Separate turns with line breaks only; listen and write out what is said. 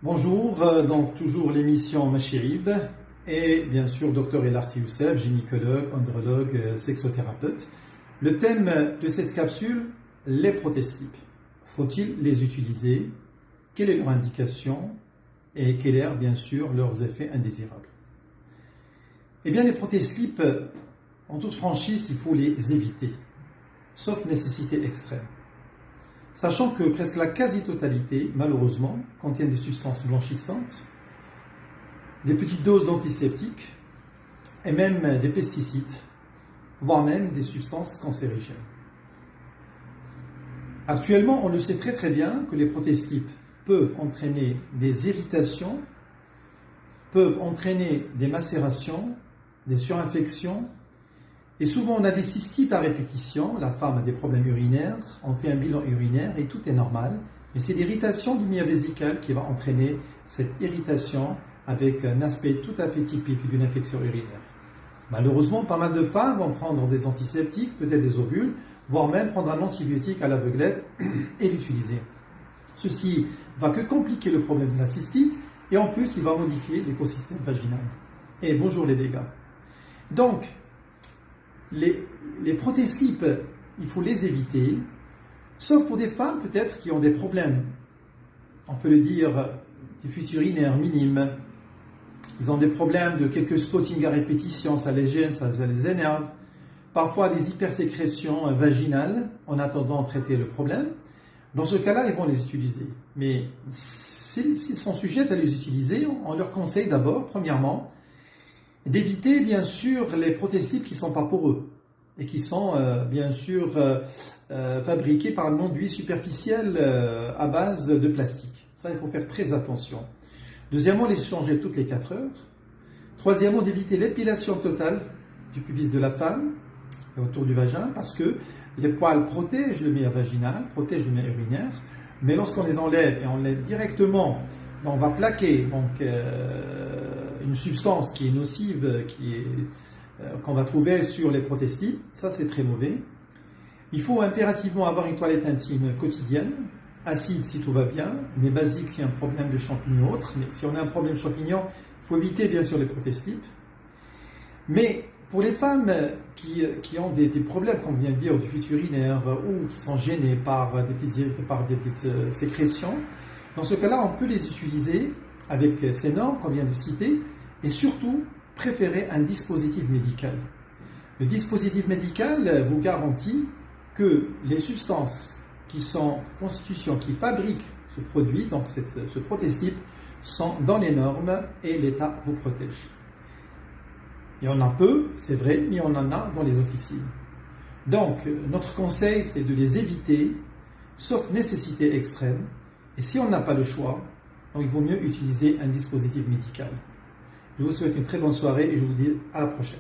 Bonjour, donc toujours l'émission Machirib et bien sûr Dr Elarti Youssef, gynécologue, andrologue, sexothérapeute. Le thème de cette capsule, les prothèses-slips. Faut-il les utiliser? Quelle est leur indication? Et quels sont bien sûr leurs effets indésirables? Eh bien les prothèses-slips, en toute franchise, il faut les éviter, sauf nécessité extrême. Sachant que presque la quasi-totalité, malheureusement, contiennent des substances blanchissantes, des petites doses d'antiseptiques et même des pesticides, voire même des substances cancérigènes. Actuellement, on le sait très bien que les prothèses-slips peuvent entraîner des irritations, peuvent entraîner des macérations, des surinfections, et souvent on a des cystites à répétition, la femme a des problèmes urinaires, on fait un bilan urinaire et tout est normal, mais c'est l'irritation du milieu vésical qui va entraîner cette irritation avec un aspect tout à fait typique d'une infection urinaire. Malheureusement, pas mal de femmes vont prendre des antiseptiques, peut-être des ovules, voire même prendre un antibiotique à l'aveuglette et l'utiliser. Ceci va que compliquer le problème de la cystite et en plus il va modifier l'écosystème vaginal. Et bonjour les dégâts. Donc, les prothèses-slips, il faut les éviter, sauf pour des femmes peut-être qui ont des problèmes, on peut le dire, des fuites urinaires minimes. Ils ont des problèmes de quelques spottings à répétition, ça les gêne, ça les énerve. Parfois des hypersécrétions vaginales en attendant de traiter le problème. Dans ce cas-là, ils vont les utiliser. Mais s'ils sont sujets à les utiliser, on leur conseille d'abord, premièrement, d'éviter bien sûr les prothèses-slips qui ne sont pas poreux et qui sont bien sûr fabriqués par un enduit superficiel à base de plastique. Ça, il faut faire très attention. Deuxièmement, les changer toutes les 4 heures. Troisièmement, d'éviter l'épilation totale du pubis de la femme et autour du vagin parce que les poils protègent le milieu vaginal, protègent le milieu urinaire, mais lorsqu'on les enlève et on les directement, on va plaquer une substance qui est nocive, qu'on va trouver sur les prothèses-slips, ça c'est très mauvais. Il faut impérativement avoir une toilette intime quotidienne, acide si tout va bien, mais basique s'il y a un problème de champignons ou autre. Mais si on a un problème de champignons, il faut éviter bien sûr les prothèses-slips. Mais pour les femmes qui ont des problèmes, comme on vient de dire, du fuite urinaire ou qui sont gênées par des petites sécrétions, dans ce cas-là, on peut les utiliser avec ces normes qu'on vient de citer et surtout préférer un dispositif médical. Le dispositif médical vous garantit que les substances qui sont en constitution, qui fabriquent ce produit, donc ce prothèse-slip, sont dans les normes et l'État vous protège. Il y en a peu, c'est vrai, mais on en a dans les officines. Donc, notre conseil, c'est de les éviter, sauf nécessité extrême. Et si on n'a pas le choix, donc il vaut mieux utiliser un dispositif médical. Je vous souhaite une très bonne soirée et je vous dis à la prochaine.